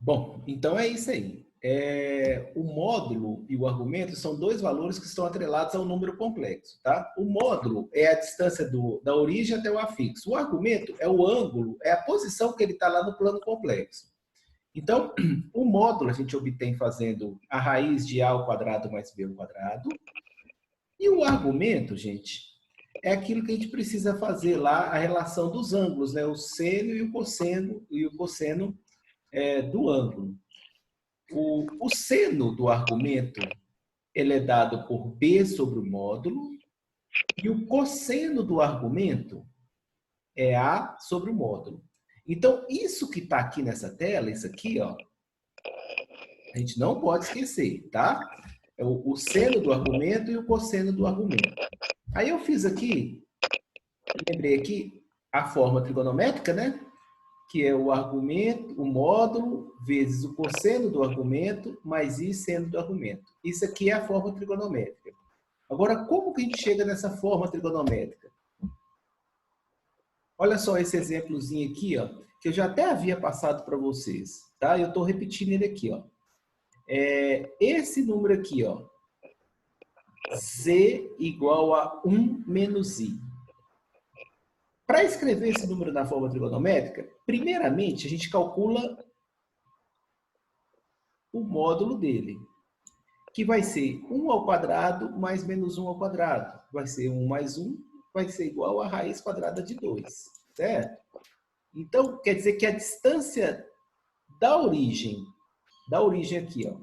Bom, então é isso aí. O módulo e o argumento são dois valores que estão atrelados ao número complexo, tá? O módulo é a distância da origem até o afixo. O argumento é o ângulo, é a posição que ele está lá no plano complexo. Então, o módulo a gente obtém fazendo a raiz de a ao quadrado mais b ao quadrado. E o argumento, gente, é aquilo que a gente precisa fazer lá, a relação dos ângulos, né? O seno e o cosseno do ângulo. O seno do argumento ele é dado por b sobre o módulo e o cosseno do argumento é a sobre o módulo. Então, isso que está aqui nessa tela, isso aqui, ó, a gente não pode esquecer, tá? É o seno do argumento e o cosseno do argumento. Aí eu fiz aqui, lembrei aqui, a forma trigonométrica, né? Que é o argumento, o módulo, vezes o cosseno do argumento, mais i seno do argumento. Isso aqui é a forma trigonométrica. Agora, como que a gente chega nessa forma trigonométrica? Olha só esse exemplozinho aqui, ó, que eu já até havia passado para vocês, tá? Eu estou repetindo ele aqui, ó. Esse número aqui, ó, z igual a 1 menos i. Para escrever esse número na forma trigonométrica, primeiramente a gente calcula o módulo dele, que vai ser 1 ao quadrado mais menos 1 ao quadrado. Vai ser 1 mais 1, vai ser igual a raiz quadrada de 2, certo? Então, quer dizer que a distância da origem aqui, ó,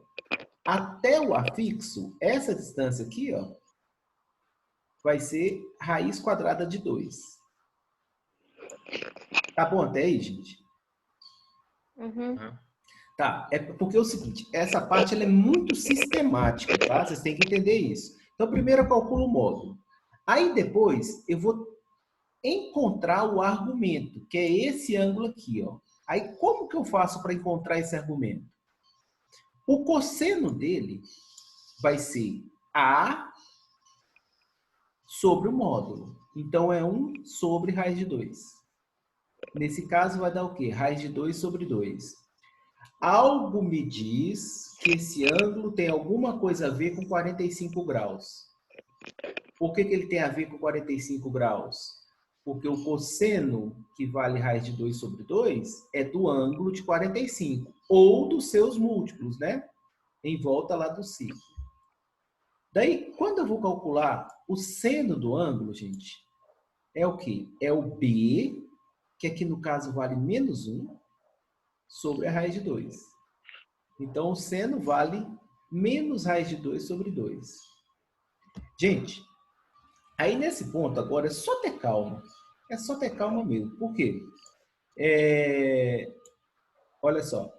até o afixo, essa distância aqui, ó, vai ser raiz quadrada de 2. Tá bom até aí, gente? Uhum. Tá, é porque é o seguinte, essa parte ela é muito sistemática, tá? Vocês têm que entender isso. Então, primeiro eu calculo o módulo. Aí depois eu vou encontrar o argumento, que é esse ângulo aqui, ó. Aí como que eu faço para encontrar esse argumento? O cosseno dele vai ser a sobre o módulo. Então é 1 sobre raiz de 2. Nesse caso vai dar o quê? Raiz de 2 sobre 2. Algo me diz que esse ângulo tem alguma coisa a ver com 45 graus. Por que ele tem a ver com 45 graus? Porque o cosseno, que vale raiz de 2 sobre 2, é do ângulo de 45, ou dos seus múltiplos, né? Em volta lá do círculo. Daí, quando eu vou calcular o seno do ângulo, gente, é o quê? É o B, que aqui no caso vale menos 1, sobre a raiz de 2. Então, o seno vale menos raiz de 2 sobre 2. Gente, aí nesse ponto agora é só ter calma. É só ter calma mesmo. Por quê? Olha só.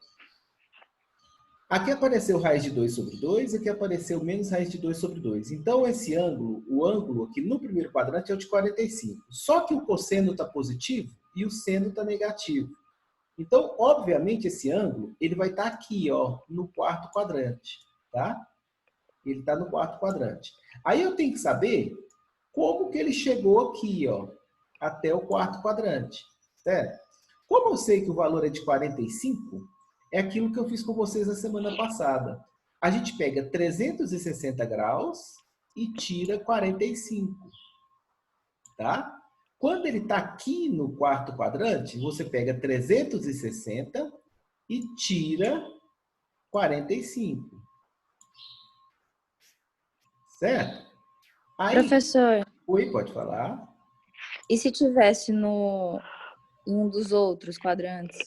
Aqui apareceu raiz de 2 sobre 2, aqui apareceu menos raiz de 2 sobre 2. Então, esse ângulo, o ângulo aqui no primeiro quadrante é o de 45. Só que o cosseno está positivo e o seno está negativo. Então, obviamente, esse ângulo ele vai estar aqui, ó, no quarto quadrante, tá? Ele está no quarto quadrante. Aí eu tenho que saber como que ele chegou aqui, ó, até o quarto quadrante, certo? Como eu sei que o valor é de 45, é aquilo que eu fiz com vocês na semana passada. A gente pega 360 graus e tira 45, tá? Quando ele está aqui no quarto quadrante, você pega 360 e tira 45. Certo? Aí, Professor, oi, pode falar. e se tivesse no em um dos outros quadrantes,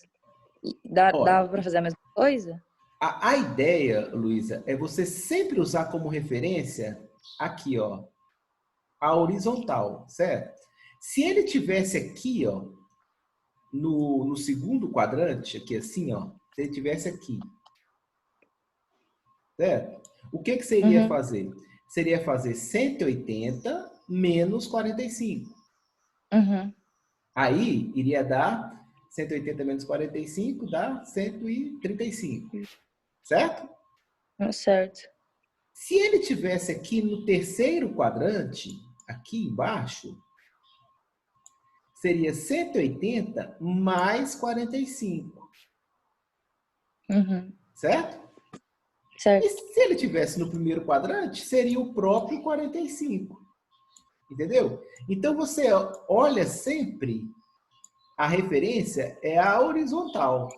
dava Olha, para fazer a mesma coisa? a ideia, Luísa, é você sempre usar como referência aqui, ó, a horizontal, certo? Se ele tivesse aqui, ó, no segundo quadrante, aqui assim, ó, se ele tivesse aqui, certo? O que seria Uhum. fazer? Seria fazer 180 menos 45. Uhum. Aí, iria dar 180 menos 45, dá 135, certo? Certo. Se ele tivesse aqui no terceiro quadrante, aqui embaixo, seria 180 mais 45. Uhum. certo? E Certo. se ele tivesse no primeiro quadrante, seria o próprio 45. Entendeu? Então você olha sempre, a referência é a horizontal.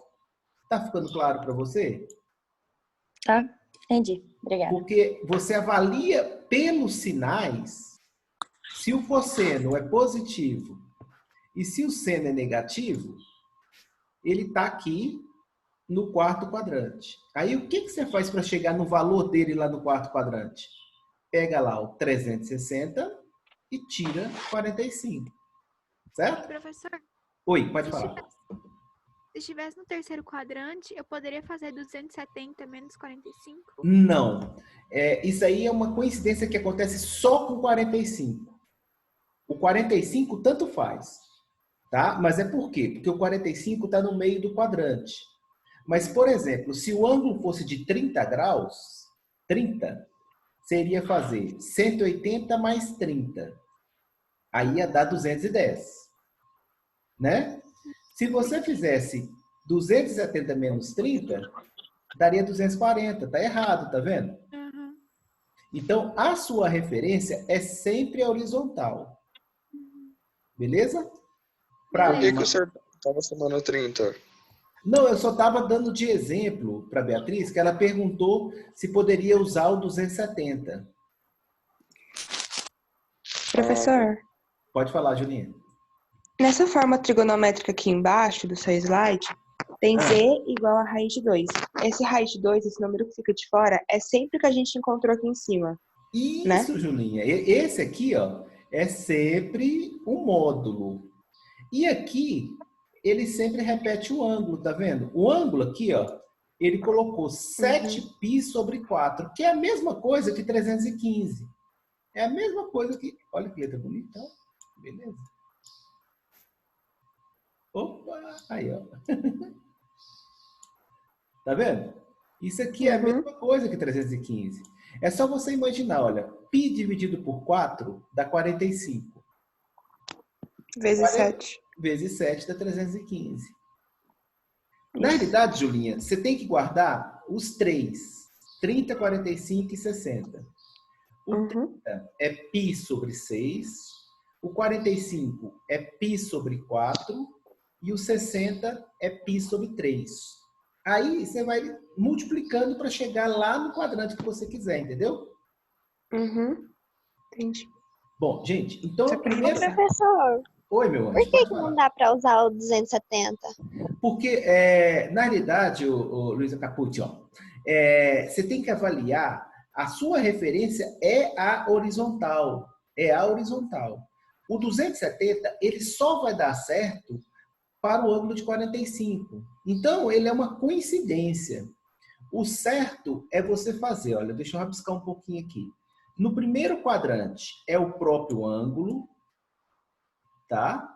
Tá ficando claro para você? Tá? Entendi. Obrigada. Porque você avalia pelos sinais se o cosseno é positivo e se o seno é negativo, ele está aqui no quarto quadrante. Aí o que você faz para chegar no valor dele lá no quarto quadrante? Pega lá o 360 e tira 45, certo? Professor, Oi, pode se falar. estivesse no terceiro quadrante, eu poderia fazer 270 menos 45? Não. Isso aí é uma coincidência que acontece só com 45. O 45 tanto faz, tá? Mas é por quê? Porque o 45 está no meio do quadrante. Mas, por exemplo, se o ângulo fosse de 30 graus, 30, seria fazer 180 mais 30. Aí ia dar 210, né? Se você fizesse 270 menos 30, daria 240. Tá errado, tá vendo? Uhum. Então, a sua referência é sempre a horizontal. Beleza? Por que o senhor estava somando 30? Não, eu só estava dando de exemplo para a Beatriz, que ela perguntou se poderia usar o 270. Professor, Pode falar, Julinha. nessa forma trigonométrica aqui embaixo do seu slide, tem z igual a raiz de 2. Esse raiz de 2, esse número que fica de fora, é sempre o que a gente encontrou aqui em cima, né? Isso, Julinha. Esse aqui, ó, é sempre o módulo. E aqui, ele sempre repete o ângulo, tá vendo? O ângulo aqui, ó, ele colocou 7π sobre 4, que é a mesma coisa que 315. É a mesma coisa que... Olha que letra bonita. Beleza. Opa! Aí, ó. Tá vendo? Isso aqui é a mesma coisa que 315. É só você imaginar, olha, π dividido por 4 dá 45. Vezes 7. Vezes 7 dá 315. Na realidade, Julinha, você tem que guardar os três. 30, 45 e 60. O 30 é π sobre 6. O 45 é π sobre 4. E o 60 é π sobre 3. Aí você vai multiplicando para chegar lá no quadrante que você quiser, entendeu? Entendi. Bom, gente, então a Ô, primeira... professor, Oi, meu anjo, por que pode que não falar. dá para usar o 270? Porque, na realidade, o Luísa Capucci, ó, você tem que avaliar, a sua referência é a horizontal. É a horizontal. O 270, ele só vai dar certo para o ângulo de 45. Então, ele é uma coincidência. O certo é você fazer, olha, deixa eu rabiscar um pouquinho aqui. No primeiro quadrante é o próprio ângulo, tá?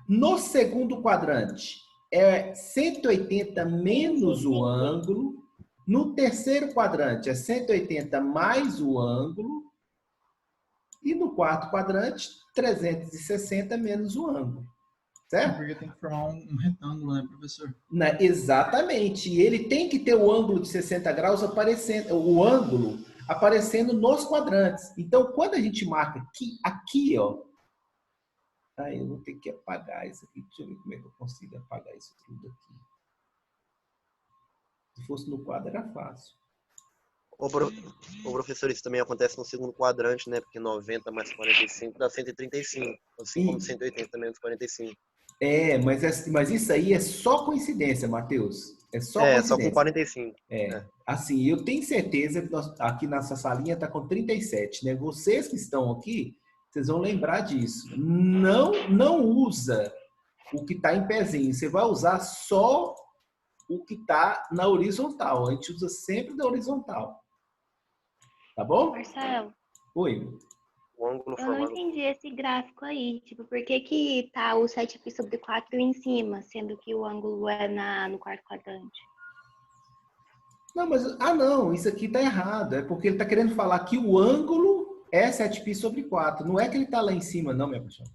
No segundo quadrante é 180 menos o ângulo. No terceiro quadrante é 180 mais o ângulo. E no quarto quadrante, 360 menos o ângulo. Certo? Porque tem que formar um retângulo, né, professor? Exatamente. E ele tem que ter o ângulo de 60 graus aparecendo, o ângulo aparecendo nos quadrantes. Então, quando a gente marca aqui, ó. Eu vou ter que apagar isso aqui. Deixa eu ver como é que eu consigo apagar isso tudo aqui. Se fosse no quadro, era fácil. Ô, professor, isso também acontece no segundo quadrante, né? Porque 90 mais 45 dá 135. Assim como 180 menos 45. Mas isso aí é só coincidência, Matheus. É só coincidência. Só com 45. Assim, eu tenho certeza que aqui nessa salinha está com 37, né? Vocês que estão aqui, vocês vão lembrar disso. Não usa o que está em pezinho. Você vai usar só o que está na horizontal. A gente usa sempre da horizontal. Tá bom? Marcelo. Oi. O ângulo eu não entendi esse gráfico aí. Tipo, por que tá o 7π sobre 4 em cima, sendo que o ângulo é no quarto quadrante? Não, mas... não. Isso aqui tá errado. É porque ele tá querendo falar que o ângulo é 7π sobre 4. Não é que ele tá lá em cima, não, minha paixão.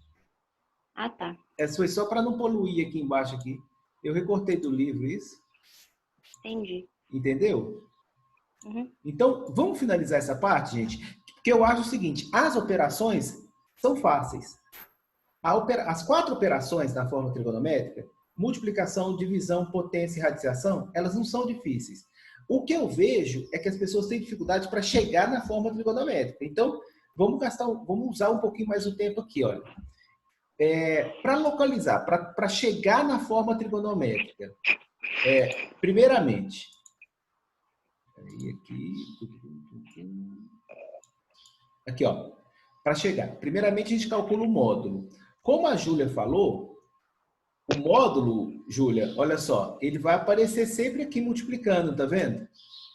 Ah, tá. Foi só para não poluir aqui embaixo aqui. Eu recortei do livro isso. Entendi. Entendeu? Uhum. Então, vamos finalizar essa parte, gente? Porque eu acho o seguinte, as operações são fáceis. As 4 operações da forma trigonométrica, multiplicação, divisão, potência e radiciação, elas não são difíceis. O que eu vejo é que as pessoas têm dificuldade para chegar na forma trigonométrica. Então, vamos usar um pouquinho mais o tempo aqui, olha. Para localizar, para chegar na forma trigonométrica, primeiramente, aqui, ó, para chegar. Primeiramente, a gente calcula o módulo. Como a Júlia falou, o módulo, Júlia, olha só, ele vai aparecer sempre aqui multiplicando, tá vendo?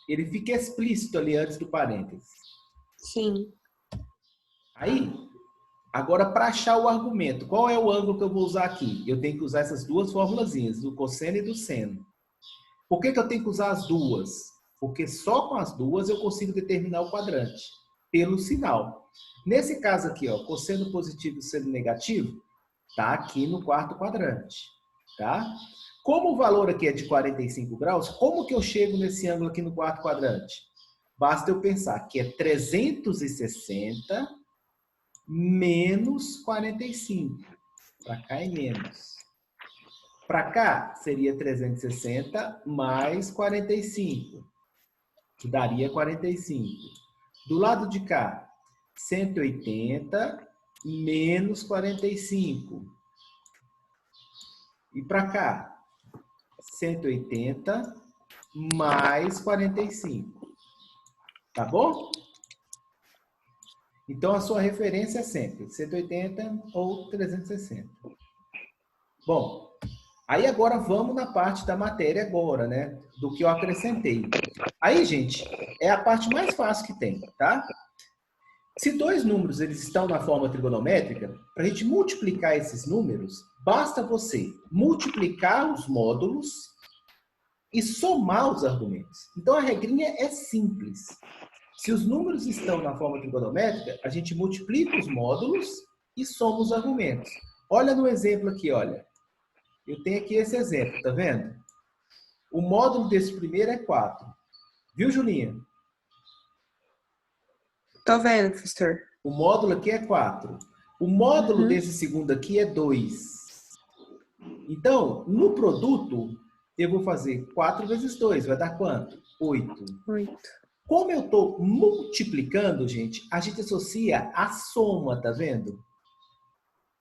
Ele fica explícito ali antes do parênteses. Sim. Aí, agora para achar o argumento, qual é o ângulo que eu vou usar aqui? Eu tenho que usar essas duas formulazinhas, do cosseno e do seno. Por que eu tenho que usar as duas? Porque só com as duas eu consigo determinar o quadrante, pelo sinal. Nesse caso aqui, ó, cosseno positivo e seno negativo, tá aqui no quarto quadrante, tá? Como o valor aqui é de 45 graus, como que eu chego nesse ângulo aqui no quarto quadrante? Basta eu pensar que é 360 menos 45. Para cá é menos. Para cá seria 360 mais 45, que daria 45. Do lado de cá, 180 menos 45. E para cá, 180 mais 45. Tá bom? Então, a sua referência é sempre 180 ou 360. Bom, aí agora vamos na parte da matéria agora, né? Do que eu acrescentei. Aí, gente, é a parte mais fácil que tem, tá? Se dois números eles estão na forma trigonométrica, para a gente multiplicar esses números, basta você multiplicar os módulos e somar os argumentos. Então, a regrinha é simples. Se os números estão na forma trigonométrica, a gente multiplica os módulos e soma os argumentos. Olha no exemplo aqui, olha. Eu tenho aqui esse exemplo, tá vendo? O módulo desse primeiro é 4. Viu, Julinha? Tô vendo, professor. O módulo aqui é 4. O módulo desse segundo aqui é 2. Então, no produto, eu vou fazer 4 vezes 2. Vai dar quanto? 8. 8. Como eu estou multiplicando, gente, a gente associa a soma, tá vendo?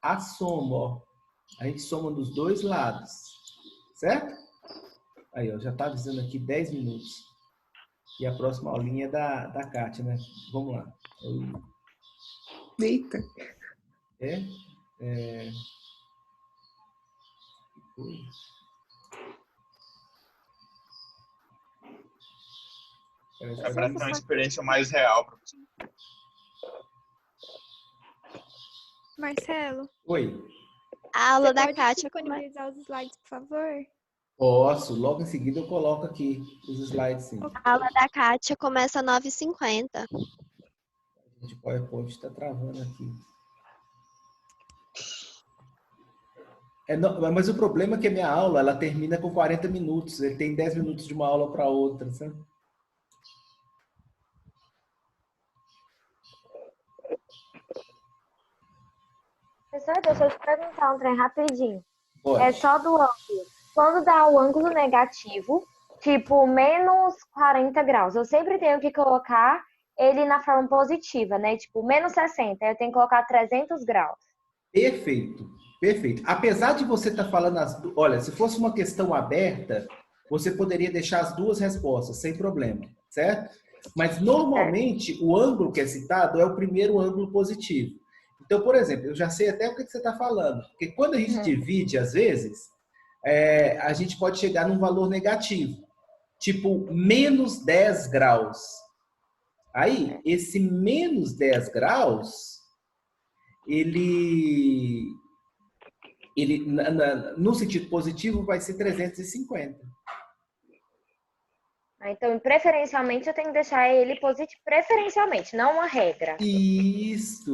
A soma, ó. A gente soma dos dois lados. Certo? Aí, ó, já tá avisando aqui 10 minutos. E a próxima aulinha é da Kátia, né? Vamos lá. Eita. É para ter uma experiência mais real, professor. Marcelo, Oi. A aula você da pode Kátia disponibilizar os slides, por favor? Posso. Logo em seguida eu coloco aqui os slides, sim. A aula da Kátia começa às 9h50. Gente, o PowerPoint está travando aqui. Mas o problema é que a minha aula ela termina com 40 minutos. Ele tem 10 minutos de uma aula para outra, sabe? Professor, deixa eu te perguntar um trem rapidinho. Pode. É só do ângulo. Quando dá o ângulo negativo, tipo menos 40 graus, eu sempre tenho que colocar ele na forma positiva, né? Tipo, menos 60, eu tenho que colocar 300 graus. Perfeito, perfeito. Apesar de você estar falando olha, se fosse uma questão aberta, você poderia deixar as duas respostas, sem problema, certo? Mas normalmente o ângulo que é citado é o primeiro ângulo positivo. Então, por exemplo, eu já sei até o que você está falando. Porque quando a gente divide, às vezes, a gente pode chegar num valor negativo. Tipo, menos 10 graus. Aí, esse menos 10 graus, ele no sentido positivo, vai ser 350. Então, preferencialmente, eu tenho que deixar ele positivo. Preferencialmente, não uma regra. Isso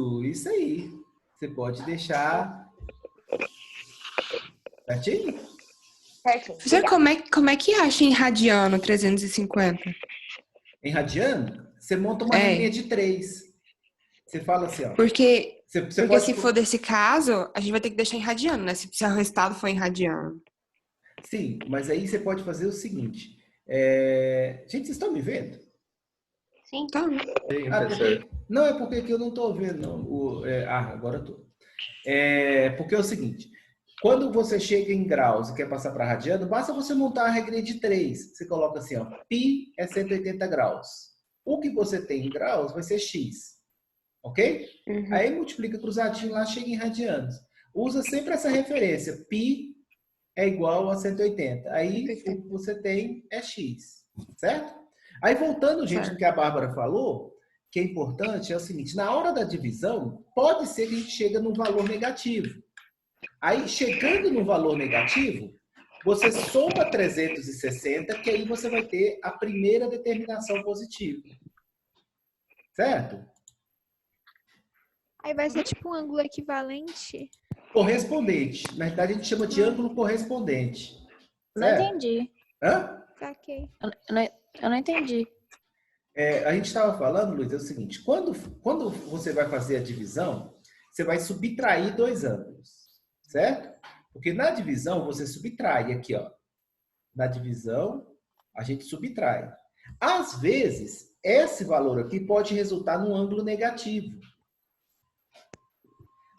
aí. Você pode deixar certinho? Certinho. Professor, obrigada. como é que acha em radiano 350? Em radiano, você monta uma É. linha de 3. Você fala assim, ó. Porque Você Porque se for desse caso, a gente vai ter que deixar em radiano, né? Se o resultado for em radiano. Sim, mas aí você pode fazer o seguinte. Gente, vocês estão me vendo? Sim. Tá. Sim, Ah, professor. não, é porque aqui eu não estou vendo, não. Agora eu tô. Porque é o seguinte. Quando você chega em graus e quer passar para radiano, basta você montar a regrinha de 3. Você coloca assim, ó. Π é 180 graus. O que você tem em graus vai ser X. Ok? Uhum. Aí multiplica cruzadinho lá, chega em radianos. Usa sempre essa referência. Π é igual a 180. Aí o que você tem é X. Certo? Aí voltando, gente, no que a Bárbara falou, que é importante, é o seguinte. Na hora da divisão, pode ser que a gente chegue num valor negativo. Aí, chegando no valor negativo, você soma 360, que aí você vai ter a primeira determinação positiva. Certo? Aí vai ser tipo um ângulo equivalente. Correspondente. Na verdade, a gente chama de ângulo correspondente. Não Certo? entendi. Hã? Saquei. Eu não entendi. A gente estava falando, Luiz, é o seguinte. Quando você vai fazer a divisão, você vai subtrair 2 ângulos. Certo? Porque na divisão, você subtrai aqui, ó. Na divisão, a gente subtrai. Às vezes, esse valor aqui pode resultar num ângulo negativo.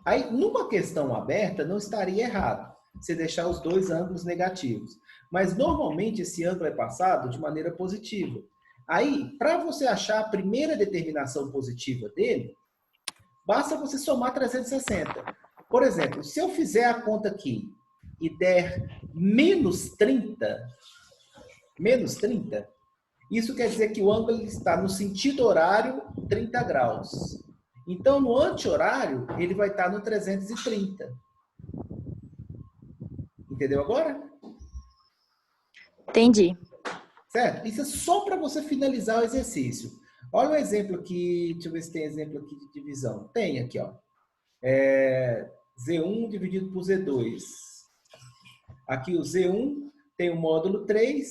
Aí, numa questão aberta, não estaria errado você deixar os 2 ângulos negativos. Mas, normalmente, esse ângulo é passado de maneira positiva. Aí, para você achar a primeira determinação positiva dele, basta você somar 360. Por exemplo, se eu fizer a conta aqui e der menos 30, isso quer dizer que o ângulo está no sentido horário 30 graus. Então, no anti-horário, ele vai estar no 330. Entendeu agora? Entendi. Certo? Isso é só para você finalizar o exercício. Olha o exemplo aqui, deixa eu ver se tem exemplo aqui de divisão. Tem aqui, ó. Z1 dividido por Z2. Aqui o Z1 tem o módulo 3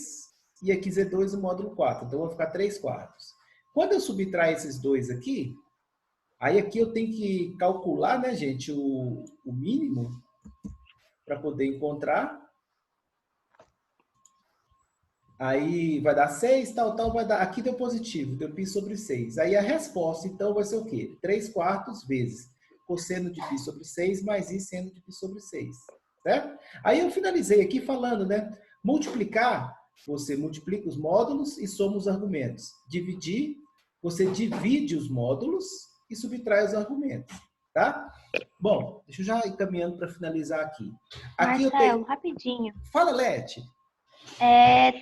e aqui Z2 o módulo 4. Então, vai ficar 3/4. Quando eu subtrair esses dois aqui, aí aqui eu tenho que calcular, né, gente, o mínimo para poder encontrar. Aí vai dar 6, tal, vai dar... Aqui deu positivo, deu π sobre 6. Aí a resposta, então, vai ser o quê? 3/4 vezes cosseno de π sobre 6 mais i seno de π sobre 6. Certo? Aí eu finalizei aqui falando, né? Multiplicar, você multiplica os módulos e soma os argumentos. Dividir, você divide os módulos e subtrai os argumentos. Tá? Bom, deixa eu já ir caminhando para finalizar aqui. Aqui Marcelo, rapidinho. Fala, Lete.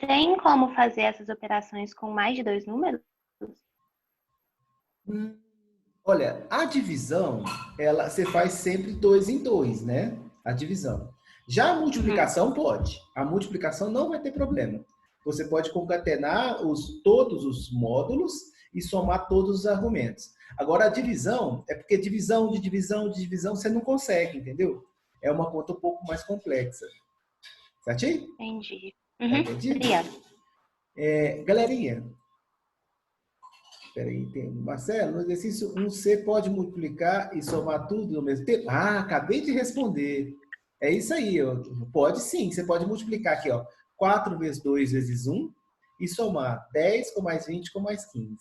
Tem como fazer essas operações com mais de 2 números? Olha, a divisão, você faz sempre 2 em 2, né? A divisão. Já a multiplicação pode. A multiplicação não vai ter problema. Você pode concatenar todos os módulos e somar todos os argumentos. Agora, a divisão, é porque divisão de divisão você não consegue, entendeu? É uma conta um pouco mais complexa. Certinho? Entendi. Obrigada. Galerinha, espera aí, Marcelo, no exercício 1C pode multiplicar e somar tudo ao mesmo tempo? Acabei de responder. É isso aí, pode sim, você pode multiplicar aqui, ó, 4 vezes 2 vezes 1 e somar 10 com mais 20 com mais 15.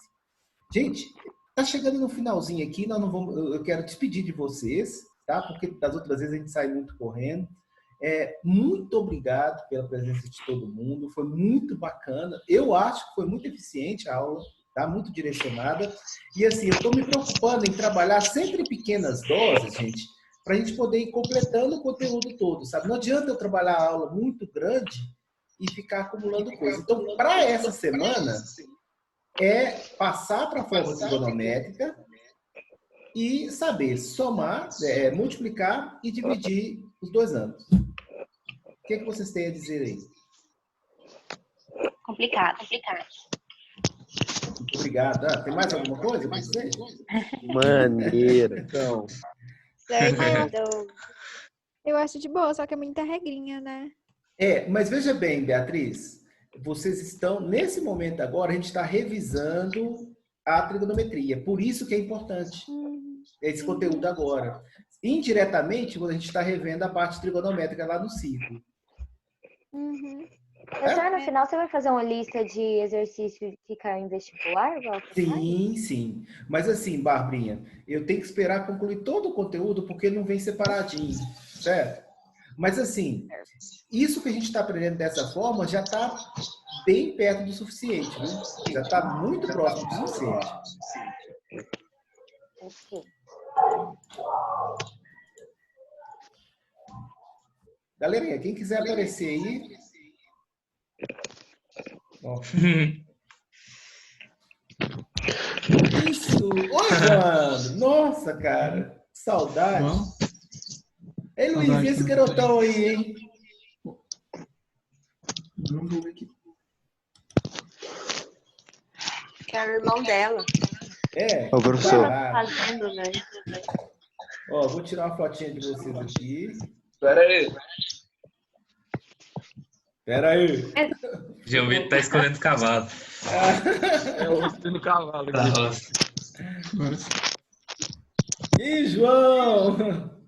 Gente, tá chegando no finalzinho aqui, eu quero despedir de vocês, tá? Porque das outras vezes a gente sai muito correndo. Muito obrigado pela presença de todo mundo, foi muito bacana. Eu acho que foi muito eficiente a aula, tá? Muito direcionada. E assim, eu estou me preocupando em trabalhar sempre em pequenas doses, gente, para a gente poder ir completando o conteúdo todo, sabe? Não adianta eu trabalhar a aula muito grande e ficar acumulando coisa. Então, para essa semana, passar para a forma trigonométrica e saber somar, multiplicar e dividir os 2 ângulos. O que vocês têm a dizer aí? Complicado. Muito obrigado. Tem mais alguma coisa para dizer? Maneiro. Então. Eu acho de boa, só que é muita regrinha, né? Mas veja bem, Beatriz, vocês estão, nesse momento agora, a gente está revisando a trigonometria. Por isso que é importante esse conteúdo agora. Indiretamente, a gente está revendo a parte trigonométrica lá no ciclo. Professor, no final você vai fazer uma lista de exercícios que caiu em vestibular? Sim. Mas assim, Barbrinha, eu tenho que esperar concluir todo o conteúdo porque ele não vem separadinho, certo? Mas assim, isso que a gente está aprendendo dessa forma já está bem perto do suficiente, né? Já está muito próximo do suficiente. Ok. Galerinha, quem quiser aparecer aí... Ó. Isso! Oi, João! Nossa, cara! Saudade! Ei, Luiz, e esse garotão aí, hein? É o irmão dela. Ô, professor. Fazendo, velho. Ó, vou tirar uma fotinha de vocês aqui. Pera aí. João Vitor tá escolhendo o cavalo. Eu escolhendo o cavalo. Ih, João!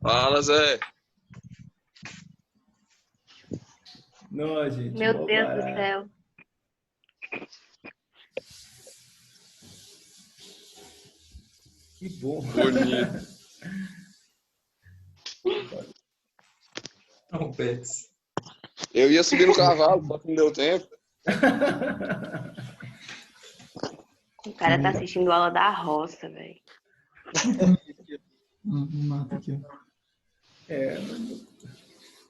Fala, Zé. Não, gente. Meu Deus do céu. Que bom. Bonito. Não, Pets. Eu ia subir no cavalo, só que não deu tempo. O cara tá assistindo aula da roça, velho. Mata aqui.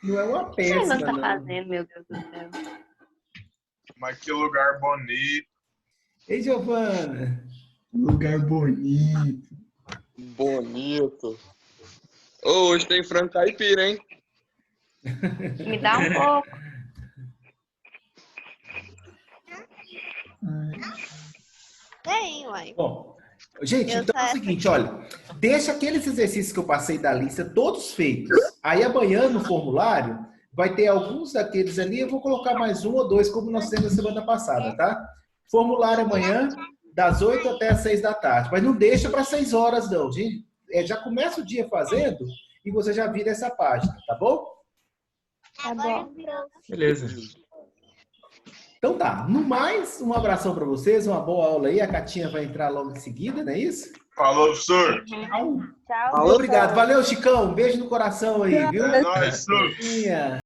Não é uma O que peça, você tá não. fazendo, meu Deus do céu? Mas que lugar bonito. Ei, Giovana. Lugar bonito. Bonito. Hoje tem frango caipira, hein? Me dá um pouco. Tem, uai. Bom, gente, Eu então é o sei. seguinte, olha. Deixa aqueles exercícios que eu passei da lista todos feitos. Aí amanhã no formulário vai ter alguns daqueles ali. Eu vou colocar mais um ou dois, como nós temos na semana passada, tá? Formulário amanhã, das 8 até as 6 da tarde. Mas não deixa para 6 horas, não, gente. Já começa o dia fazendo e você já vira essa página, tá bom? Tá bom. Beleza. Então tá. No mais, um abração para vocês, uma boa aula aí. A Catinha vai entrar logo em seguida, não é isso? Falou, professor. Tchau. Obrigado. Valeu, Chicão. Um beijo no coração aí, viu? É nóis, professor. Catinha.